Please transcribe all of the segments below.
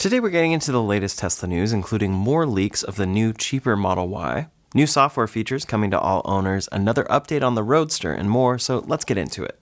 Today we're getting into the latest Tesla news, including more leaks of the new, cheaper Model Y, new software features coming to all owners, another update on the Roadster, and more, so let's get into it.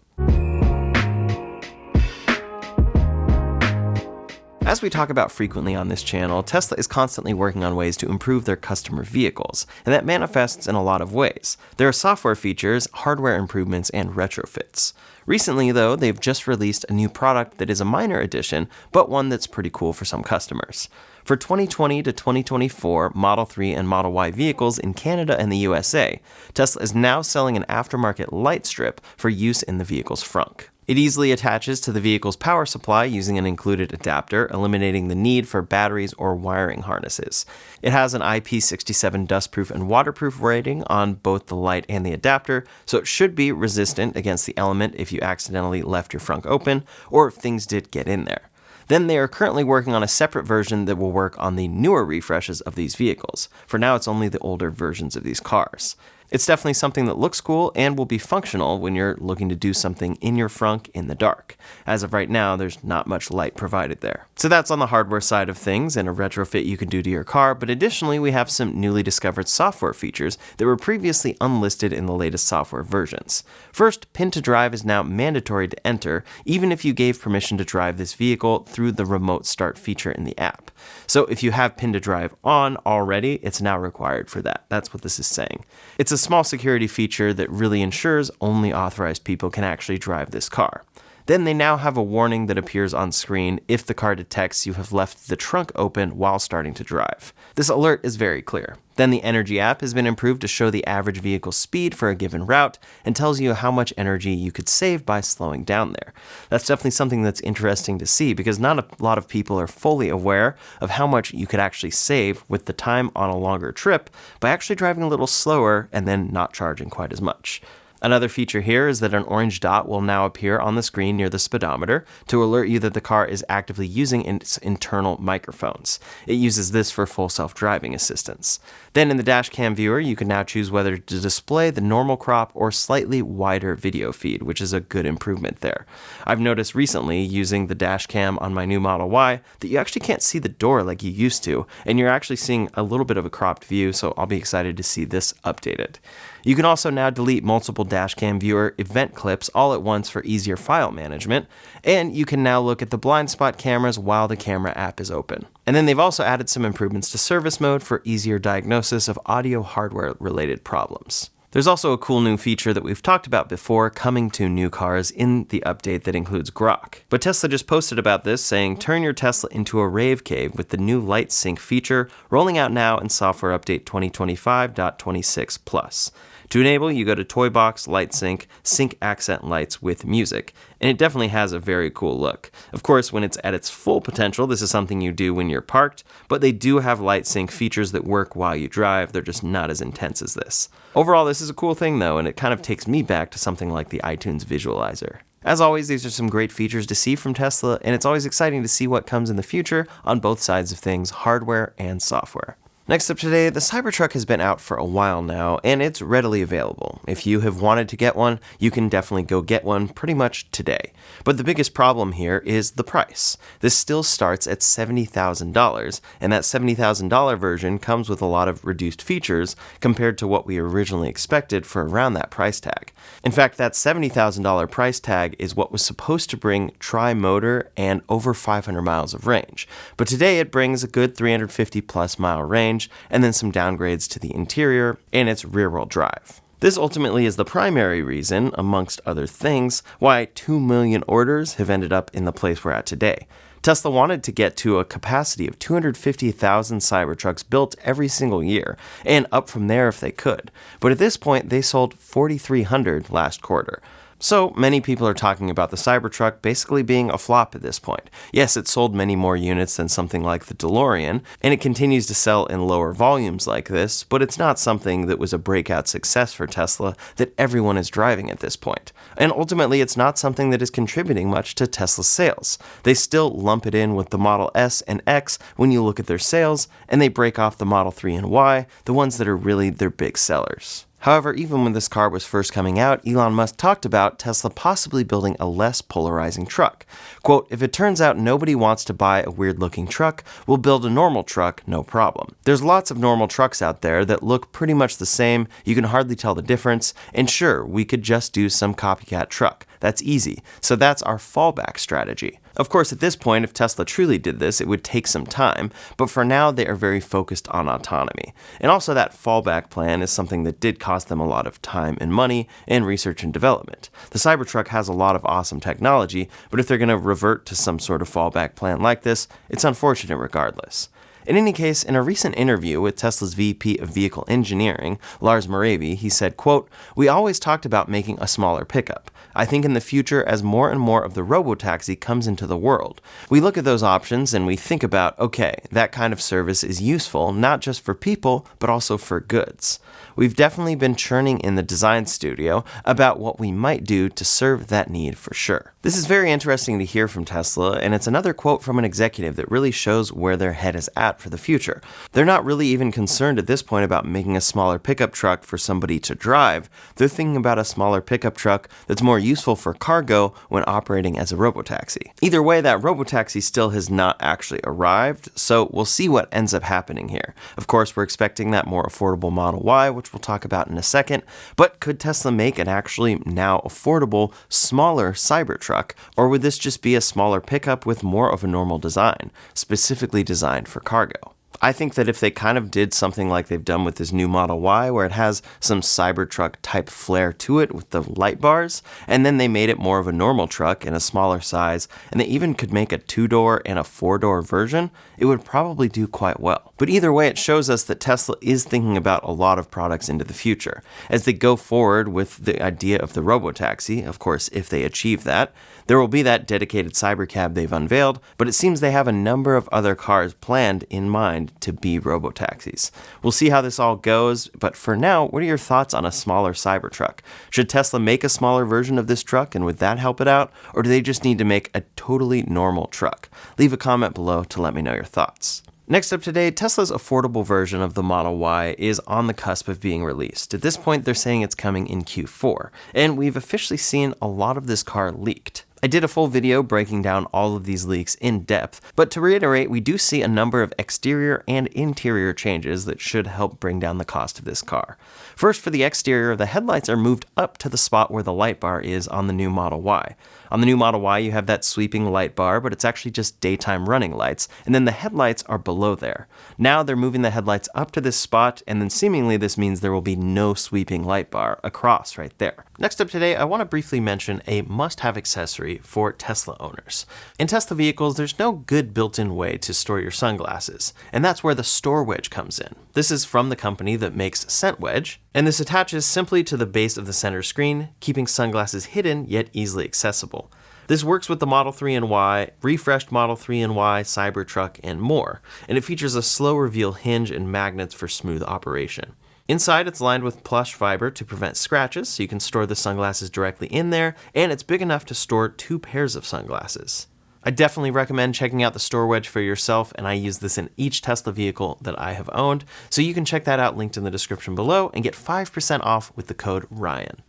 As we talk about frequently on this channel, Tesla is constantly working on ways to improve their customer vehicles, and that manifests in a lot of ways. There are software features, hardware improvements, and retrofits. Recently, though, they've just released a new product that is a minor addition, but one that's pretty cool for some customers. For 2020 to 2024 Model 3 and Model Y vehicles in Canada and the USA, Tesla is now selling an aftermarket light strip for use in the vehicle's frunk. It easily attaches to the vehicle's power supply using an included adapter, eliminating the need for batteries or wiring harnesses. It has an IP67 dustproof and waterproof rating on both the light and the adapter, so it should be resistant against the element if you accidentally left your frunk open, or if things did get in there. Then they are currently working on a separate version that will work on the newer refreshes of these vehicles. For now, it's only the older versions of these cars. It's definitely something that looks cool and will be functional when you're looking to do something in your frunk in the dark. As of right now, there's not much light provided there. So that's on the hardware side of things and a retrofit you can do to your car, but additionally we have some newly discovered software features that were previously unlisted in the latest software versions. First, pin to drive is now mandatory to enter, even if you gave permission to drive this vehicle through the remote start feature in the app. So if you have pin to drive on already, it's now required for that. That's what this is saying. It's a small security feature that really ensures only authorized people can actually drive this car. Then they now have a warning that appears on screen if the car detects you have left the trunk open while starting to drive. This alert is very clear. Then the Energy app has been improved to show the average vehicle speed for a given route and tells you how much energy you could save by slowing down there. That's definitely something that's interesting to see because not a lot of people are fully aware of how much you could actually save with the time on a longer trip by actually driving a little slower and then not charging quite as much. Another feature here is that an orange dot will now appear on the screen near the speedometer to alert you that the car is actively using its internal microphones. It uses this for full self-driving assistance. Then in the dash cam viewer, you can now choose whether to display the normal crop or slightly wider video feed, which is a good improvement there. I've noticed recently using the dash cam on my new Model Y that you actually can't see the door like you used to, and you're actually seeing a little bit of a cropped view, so I'll be excited to see this updated. You can also now delete multiple dashcam viewer event clips all at once for easier file management, and you can now look at the blind spot cameras while the camera app is open. And then they've also added some improvements to service mode for easier diagnosis of audio hardware related problems. There's also a cool new feature that we've talked about before coming to new cars in the update that includes Grok. But Tesla just posted about this saying, turn your Tesla into a rave cave with the new light sync feature rolling out now in software update 2025.26+. To enable, you go to Toy Box, Light Sync, sync accent lights with music, and it definitely has a very cool look. Of course, when it's at its full potential, this is something you do when you're parked, but they do have light sync features that work while you drive. They're just not as intense as this. Overall, this is a cool thing though, and it kind of takes me back to something like the iTunes visualizer. As always, these are some great features to see from Tesla, and it's always exciting to see what comes in the future on both sides of things, hardware and software. Next up today, the Cybertruck has been out for a while now, and it's readily available. If you have wanted to get one, you can definitely go get one pretty much today. But the biggest problem here is the price. This still starts at $70,000, and that $70,000 version comes with a lot of reduced features compared to what we originally expected for around that price tag. In fact, that $70,000 price tag is what was supposed to bring tri-motor and over 500 miles of range. But today it brings a good 350 plus mile range, and then some downgrades to the interior and its rear-wheel drive. This ultimately is the primary reason, amongst other things, why 2 million orders have ended up in the place we're at today. Tesla wanted to get to a capacity of 250,000 Cybertrucks built every single year, and up from there if they could. But at this point, they sold 4,300 last quarter. So many people are talking about the Cybertruck basically being a flop at this point. Yes, it sold many more units than something like the DeLorean, and it continues to sell in lower volumes like this, but it's not something that was a breakout success for Tesla that everyone is driving at this point. And ultimately, it's not something that is contributing much to Tesla's sales. They still lump it in with the Model S and X when you look at their sales, and they break off the Model 3 and Y, the ones that are really their big sellers. However, even when this car was first coming out, Elon Musk talked about Tesla possibly building a less polarizing truck. Quote, "If it turns out nobody wants to buy a weird-looking truck, we'll build a normal truck, no problem. There's lots of normal trucks out there that look pretty much the same, you can hardly tell the difference, and sure, we could just do some copycat truck. That's easy. So that's our fallback strategy." Of course, at this point, if Tesla truly did this, it would take some time, but for now, they are very focused on autonomy. And also that fallback plan is something that did cost them a lot of time and money and research and development. The Cybertruck has a lot of awesome technology, but if they're going to revert to some sort of fallback plan like this, it's unfortunate regardless. In any case, in a recent interview with Tesla's VP of Vehicle Engineering, Lars Moravy, he said, quote, "We always talked about making a smaller pickup. I think in the future, as more and more of the robotaxi comes into the world, we look at those options and we think about, okay, that kind of service is useful not just for people, but also for goods. We've definitely been churning in the design studio about what we might do to serve that need for sure." This is very interesting to hear from Tesla, and it's another quote from an executive that really shows where their head is at for the future. They're not really even concerned at this point about making a smaller pickup truck for somebody to drive. They're thinking about a smaller pickup truck that's more useful for cargo when operating as a robotaxi. Either way, that robotaxi still has not actually arrived, so we'll see what ends up happening here. Of course, we're expecting that more affordable Model Y, which we'll talk about in a second, but could Tesla make an actually now affordable, smaller Cybertruck, or would this just be a smaller pickup with more of a normal design, specifically designed for cargo? I think that if they kind of did something like they've done with this new Model Y, where it has some Cybertruck type flair to it with the light bars, and then they made it more of a normal truck in a smaller size, and they even could make a 2-door and a 4-door version, it would probably do quite well. But either way, it shows us that Tesla is thinking about a lot of products into the future. As they go forward with the idea of the robotaxi, of course, if they achieve that, there will be that dedicated cybercab they've unveiled, but it seems they have a number of other cars planned in mind to be robotaxis. We'll see how this all goes, but for now, what are your thoughts on a smaller Cybertruck? Should Tesla make a smaller version of this truck, and would that help it out, or do they just need to make a totally normal truck? Leave a comment below to let me know your thoughts. Next up today, Tesla's affordable version of the Model Y is on the cusp of being released. At this point, they're saying it's coming in Q4, and we've officially seen a lot of this car leaked. I did a full video breaking down all of these leaks in depth, but to reiterate, we do see a number of exterior and interior changes that should help bring down the cost of this car. First, for the exterior, the headlights are moved up to the spot where the light bar is on the new Model Y. On the new Model Y, you have that sweeping light bar, but it's actually just daytime running lights, and then the headlights are below there. Now they're moving the headlights up to this spot, and then seemingly this means there will be no sweeping light bar across right there. Next up today, I want to briefly mention a must-have accessory for Tesla owners. In Tesla vehicles, there's no good built-in way to store your sunglasses, and that's where the StorWedge comes in. This is from the company that makes ScentWedge, and this attaches simply to the base of the center screen, keeping sunglasses hidden yet easily accessible. This works with the Model 3 and Y, refreshed Model 3 and Y, Cybertruck, and more, and it features a slow reveal hinge and magnets for smooth operation. Inside, it's lined with plush fiber to prevent scratches, so you can store the sunglasses directly in there, and it's big enough to store 2 pairs of sunglasses. I definitely recommend checking out the StorWedge for yourself, and I use this in each Tesla vehicle that I have owned, so you can check that out linked in the description below and get 5% off with the code Ryan.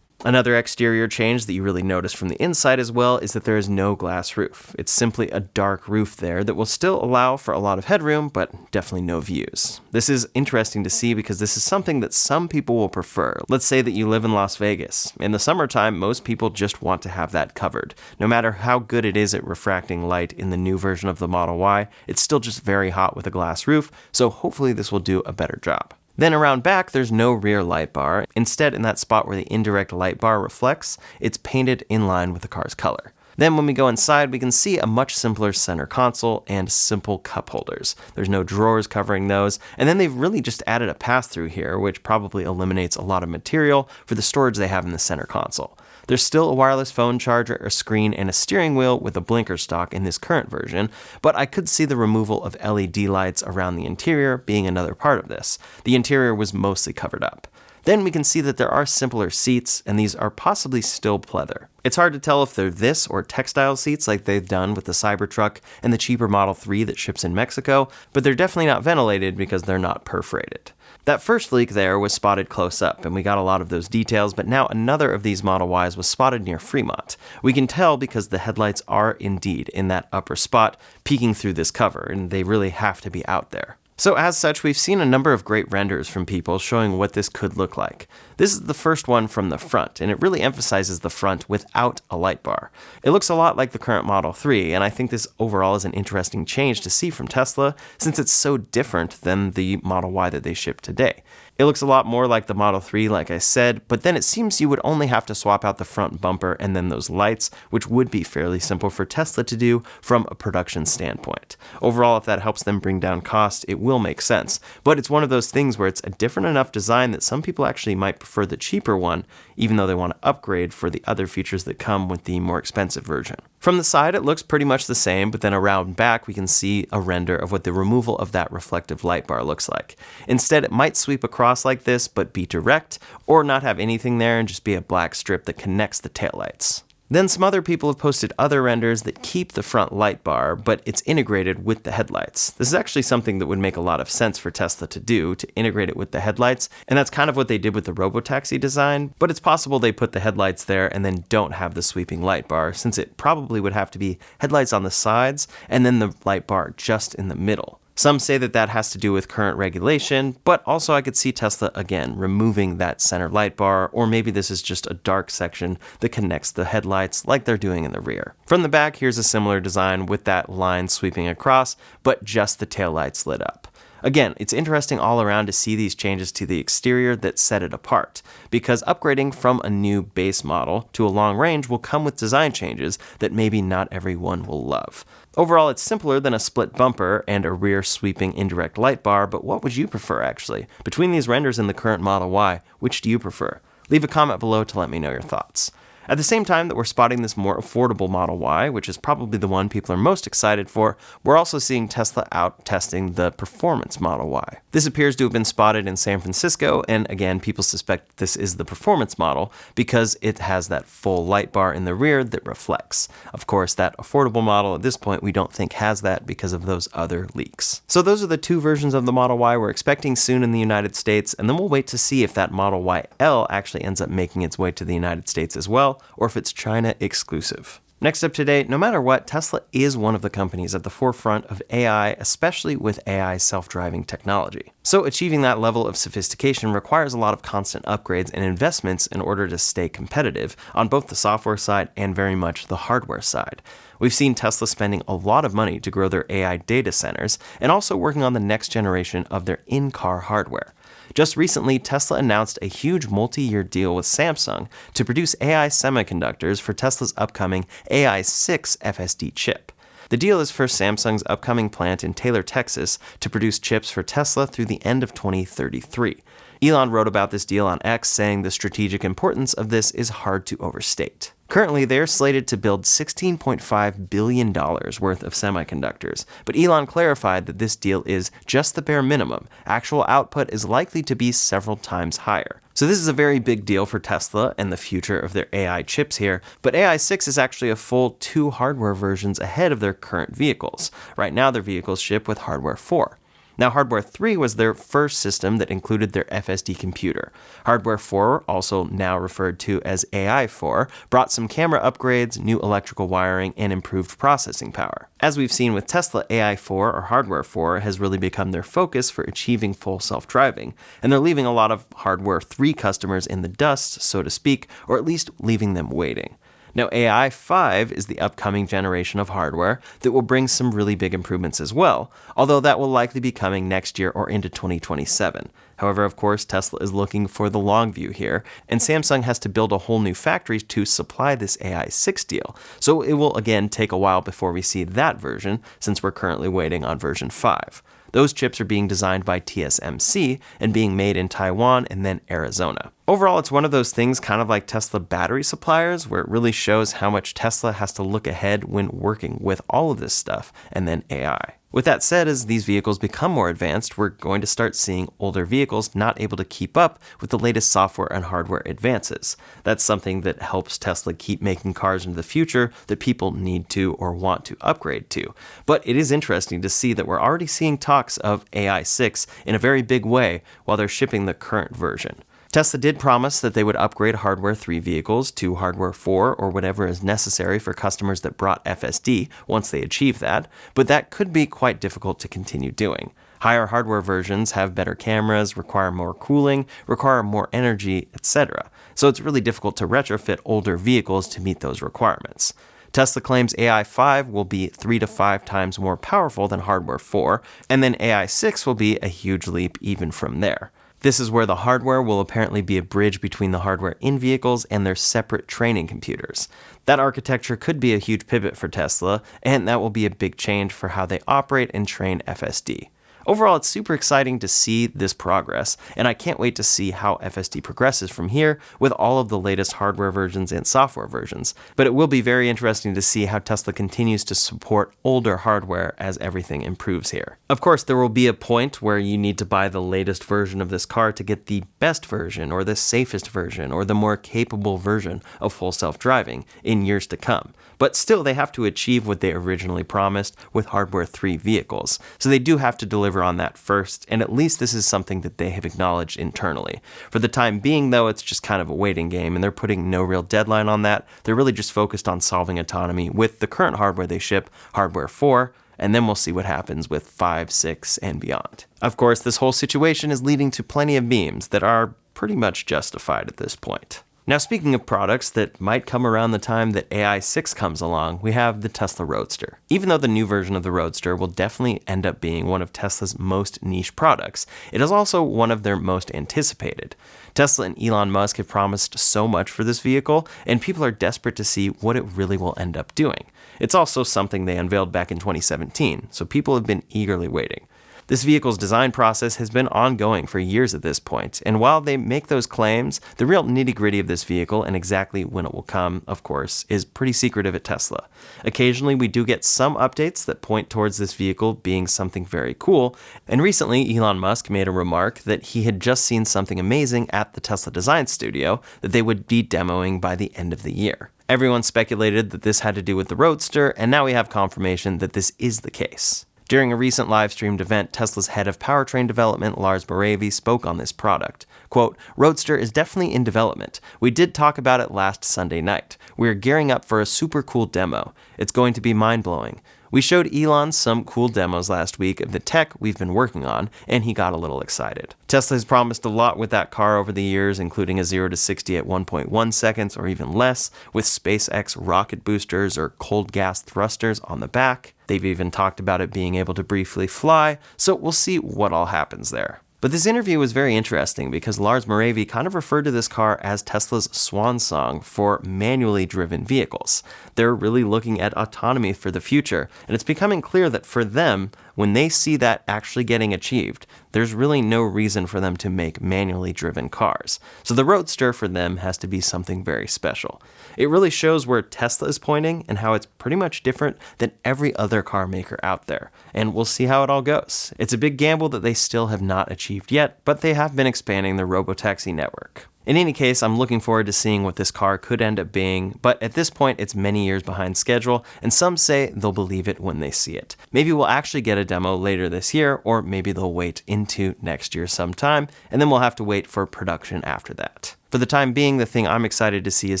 Another exterior change that you really notice from the inside as well is that there is no glass roof. It's simply a dark roof there that will still allow for a lot of headroom, but definitely no views. This is interesting to see because this is something that some people will prefer. Let's say that you live in Las Vegas. In the summertime, most people just want to have that covered. No matter how good it is at refracting light in the new version of the Model Y, it's still just very hot with a glass roof, so hopefully this will do a better job. Then around back, there's no rear light bar. Instead, in that spot where the indirect light bar reflects, it's painted in line with the car's color. Then when we go inside, we can see a much simpler center console and simple cup holders. There's no drawers covering those, and then they've really just added a pass-through here, which probably eliminates a lot of material for the storage they have in the center console. There's still a wireless phone charger, a screen, and a steering wheel with a blinker stock in this current version, but I could see the removal of LED lights around the interior being another part of this. The interior was mostly covered up. Then we can see that there are simpler seats, and these are possibly still pleather. It's hard to tell if they're this or textile seats like they've done with the Cybertruck and the cheaper Model 3 that ships in Mexico, but they're definitely not ventilated because they're not perforated. That first leak there was spotted close up, and we got a lot of those details, but now another of these Model Ys was spotted near Fremont. We can tell because the headlights are indeed in that upper spot, peeking through this cover, and they really have to be out there. So as such, we've seen a number of great renders from people showing what this could look like. This is the first one from the front, and it really emphasizes the front without a light bar. It looks a lot like the current Model 3, and I think this overall is an interesting change to see from Tesla, since it's so different than the Model Y that they ship today. It looks a lot more like the Model 3, like I said, but then it seems you would only have to swap out the front bumper and then those lights, which would be fairly simple for Tesla to do from a production standpoint. Overall, if that helps them bring down cost, it will make sense, but it's one of those things where it's a different enough design that some people actually might prefer the cheaper one, even though they want to upgrade for the other features that come with the more expensive version. From the side, it looks pretty much the same, but then around back, we can see a render of what the removal of that reflective light bar looks like. Instead, it might sweep across like this, but be direct, or not have anything there and just be a black strip that connects the taillights. Then some other people have posted other renders that keep the front light bar, but it's integrated with the headlights. This is actually something that would make a lot of sense for Tesla to do, to integrate it with the headlights, and that's kind of what they did with the robotaxi design, but it's possible they put the headlights there and then don't have the sweeping light bar, since it probably would have to be headlights on the sides and then the light bar just in the middle. Some say that that has to do with current regulation, but also I could see Tesla, again, removing that center light bar, or maybe this is just a dark section that connects the headlights like they're doing in the rear. From the back, here's a similar design with that line sweeping across, but just the taillights lit up. Again, it's interesting all around to see these changes to the exterior that set it apart, because upgrading from a new base model to a long range will come with design changes that maybe not everyone will love. Overall, it's simpler than a split bumper and a rear sweeping indirect light bar, but what would you prefer actually? Between these renders and the current Model Y, which do you prefer? Leave a comment below to let me know your thoughts. At the same time that we're spotting this more affordable Model Y, which is probably the one people are most excited for, we're also seeing Tesla out testing the performance Model Y. This appears to have been spotted in San Francisco, and again, people suspect this is the performance model because it has that full light bar in the rear that reflects. Of course, that affordable model at this point we don't think has that because of those other leaks. So those are the two versions of the Model Y we're expecting soon in the United States, and then we'll wait to see if that Model YL actually ends up making its way to the United States as well, or if it's China exclusive. Next up today, no matter what, Tesla is one of the companies at the forefront of AI, especially with AI self-driving technology. So achieving that level of sophistication requires a lot of constant upgrades and investments in order to stay competitive on both the software side and very much the hardware side. We've seen Tesla spending a lot of money to grow their AI data centers and also working on the next generation of their in-car hardware. Just recently, Tesla announced a huge multi-year deal with Samsung to produce AI semiconductors for Tesla's upcoming AI6 FSD chip. The deal is for Samsung's upcoming plant in Taylor, Texas, to produce chips for Tesla through the end of 2033. Elon wrote about this deal on X, saying the strategic importance of this is hard to overstate. Currently, they're slated to build $16.5 billion worth of semiconductors, but Elon clarified that this deal is just the bare minimum. Actual output is likely to be several times higher. So this is a very big deal for Tesla and the future of their AI chips here, but AI6 is actually a full 2 hardware versions ahead of their current vehicles. Right now, their vehicles ship with hardware 4. Now, Hardware 3 was their first system that included their FSD computer. Hardware 4, also now referred to as AI4, brought some camera upgrades, new electrical wiring, and improved processing power. As we've seen with Tesla, AI4 or Hardware 4 has really become their focus for achieving full self-driving, and they're leaving a lot of Hardware 3 customers in the dust, so to speak, or at least leaving them waiting. Now, AI5 is the upcoming generation of hardware that will bring some really big improvements as well, although that will likely be coming next year or into 2027. However, of course, Tesla is looking for the long view here, and Samsung has to build a whole new factory to supply this AI6 deal. So it will again take a while before we see that version, since we're currently waiting on version 5. Those chips are being designed by TSMC and being made in Taiwan and then Arizona. Overall, it's one of those things kind of like Tesla battery suppliers, where it really shows how much Tesla has to look ahead when working with all of this stuff and then AI. With that said, as these vehicles become more advanced, we're going to start seeing older vehicles not able to keep up with the latest software and hardware advances. That's something that helps Tesla keep making cars into the future that people need to or want to upgrade to. But it is interesting to see that we're already seeing talks of AI6 in a very big way while they're shipping the current version. Tesla did promise that they would upgrade Hardware 3 vehicles to Hardware 4 or whatever is necessary for customers that brought FSD once they achieve that, but that could be quite difficult to continue doing. Higher hardware versions have better cameras, require more cooling, require more energy, etc. So it's really difficult to retrofit older vehicles to meet those requirements. Tesla claims AI5 will be 3 to 5 times more powerful than Hardware 4, and then AI6 will be a huge leap even from there. This is where the hardware will apparently be a bridge between the hardware in vehicles and their separate training computers. That architecture could be a huge pivot for Tesla, and that will be a big change for how they operate and train FSD. Overall, it's super exciting to see this progress, and I can't wait to see how FSD progresses from here with all of the latest hardware versions and software versions. But it will be very interesting to see how Tesla continues to support older hardware as everything improves here. Of course, there will be a point where you need to buy the latest version of this car to get the best version, or the safest version, or the more capable version of full self-driving in years to come. But still, they have to achieve what they originally promised with Hardware 3 vehicles. So they do have to deliver on that first, and at least this is something that they have acknowledged internally. For the time being, though, it's just kind of a waiting game, and they're putting no real deadline on that. They're really just focused on solving autonomy with the current hardware they ship, Hardware 4, and then we'll see what happens with 5, 6, and beyond. Of course, this whole situation is leading to plenty of memes that are pretty much justified at this point. Now, speaking of products that might come around the time that AI6 comes along, we have the Tesla Roadster. Even though the new version of the Roadster will definitely end up being one of Tesla's most niche products, it is also one of their most anticipated. Tesla and Elon Musk have promised so much for this vehicle, and people are desperate to see what it really will end up doing. It's also something they unveiled back in 2017, so people have been eagerly waiting. This vehicle's design process has been ongoing for years at this point, and while they make those claims, the real nitty-gritty of this vehicle and exactly when it will come, of course, is pretty secretive at Tesla. Occasionally, we do get some updates that point towards this vehicle being something very cool, and recently Elon Musk made a remark that he had just seen something amazing at the Tesla Design Studio that they would be demoing by the end of the year. Everyone speculated that this had to do with the Roadster, and now we have confirmation that this is the case. During a recent live-streamed event, Tesla's head of powertrain development, Lars Moravy, spoke on this product. Quote, "Roadster is definitely in development. We did talk about it last Sunday night. We are gearing up for a super cool demo. It's going to be mind-blowing. We showed Elon some cool demos last week of the tech we've been working on, and he got a little excited." Tesla has promised a lot with that car over the years, including a 0 to 60 at 1.1 seconds or even less, with SpaceX rocket boosters or cold gas thrusters on the back. They've even talked about it being able to briefly fly, so we'll see what all happens there. But this interview was very interesting because Lars Moravy kind of referred to this car as Tesla's swan song for manually driven vehicles. They're really looking at autonomy for the future, and it's becoming clear that for them, when they see that actually getting achieved, there's really no reason for them to make manually driven cars. So the Roadster for them has to be something very special. It really shows where Tesla is pointing and how it's pretty much different than every other car maker out there. And we'll see how it all goes. It's a big gamble that they still have not achieved yet, but they have been expanding their robotaxi network. In any case, I'm looking forward to seeing what this car could end up being, but at this point it's many years behind schedule, and some say they'll believe it when they see it. Maybe we'll actually get a demo later this year, or maybe they'll wait into next year sometime, and then we'll have to wait for production after that. For the time being, the thing I'm excited to see is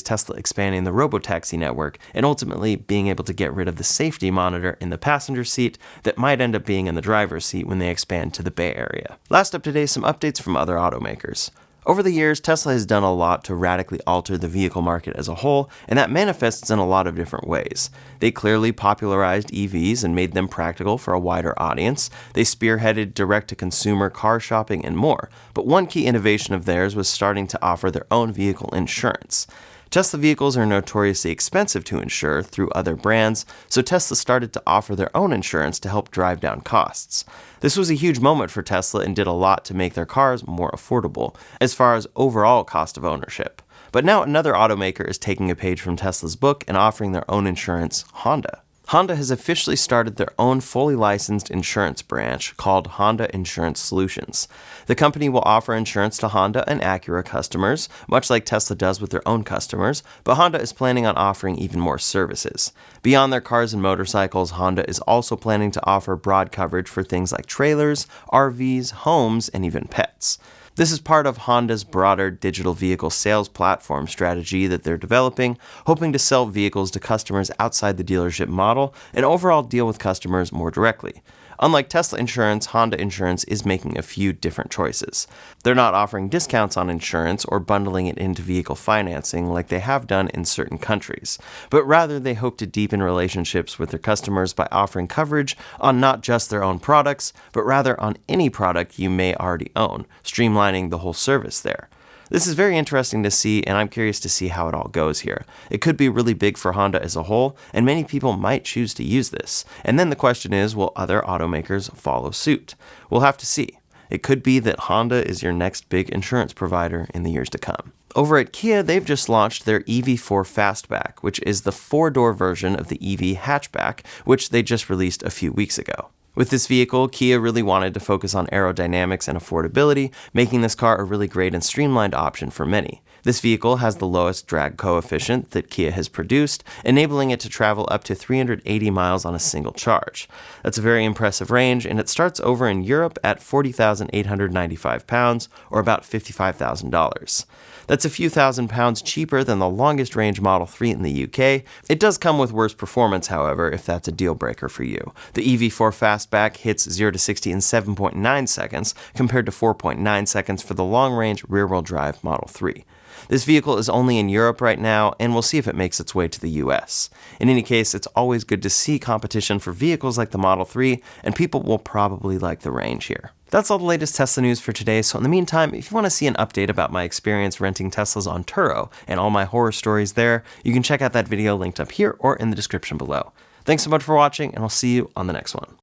Tesla expanding the robotaxi network and ultimately being able to get rid of the safety monitor in the passenger seat that might end up being in the driver's seat when they expand to the Bay Area. Last up today, some updates from other automakers. Over the years, Tesla has done a lot to radically alter the vehicle market as a whole, and that manifests in a lot of different ways. They clearly popularized EVs and made them practical for a wider audience. They spearheaded direct-to-consumer car shopping and more. But one key innovation of theirs was starting to offer their own vehicle insurance. Tesla vehicles are notoriously expensive to insure through other brands, so Tesla started to offer their own insurance to help drive down costs. This was a huge moment for Tesla and did a lot to make their cars more affordable, as far as overall cost of ownership. But now another automaker is taking a page from Tesla's book and offering their own insurance, Honda. Honda has officially started their own fully licensed insurance branch called Honda Insurance Solutions. The company will offer insurance to Honda and Acura customers, much like Tesla does with their own customers, but Honda is planning on offering even more services. Beyond their cars and motorcycles, Honda is also planning to offer broad coverage for things like trailers, RVs, homes, and even pets. This is part of Honda's broader digital vehicle sales platform strategy that they're developing, hoping to sell vehicles to customers outside the dealership model and overall deal with customers more directly. Unlike Tesla Insurance, Honda Insurance is making a few different choices. They're not offering discounts on insurance or bundling it into vehicle financing like they have done in certain countries, but rather they hope to deepen relationships with their customers by offering coverage on not just their own products, but rather on any product you may already own, streamlining the whole service there. This is very interesting to see, and I'm curious to see how it all goes here. It could be really big for Honda as a whole, and many people might choose to use this. And then the question is, will other automakers follow suit? We'll have to see. It could be that Honda is your next big insurance provider in the years to come. Over at Kia, they've just launched their EV4 Fastback, which is the 4-door version of the EV hatchback, which they just released a few weeks ago. With this vehicle, Kia really wanted to focus on aerodynamics and affordability, making this car a really great and streamlined option for many. This vehicle has the lowest drag coefficient that Kia has produced, enabling it to travel up to 380 miles on a single charge. That's a very impressive range, and it starts over in Europe at 40,895 pounds, or about $55,000. That's a few £1,000s cheaper than the longest range Model 3 in the UK. It does come with worse performance, however, if that's a deal breaker for you. The EV4 Fastback hits 0 to 60 in 7.9 seconds, compared to 4.9 seconds for the long-range rear-wheel drive Model 3. This vehicle is only in Europe right now, and we'll see if it makes its way to the US. In any case, it's always good to see competition for vehicles like the Model 3, and people will probably like the range here. That's all the latest Tesla news for today, so in the meantime, if you want to see an update about my experience renting Teslas on Turo and all my horror stories there, you can check out that video linked up here or in the description below. Thanks so much for watching, and I'll see you on the next one.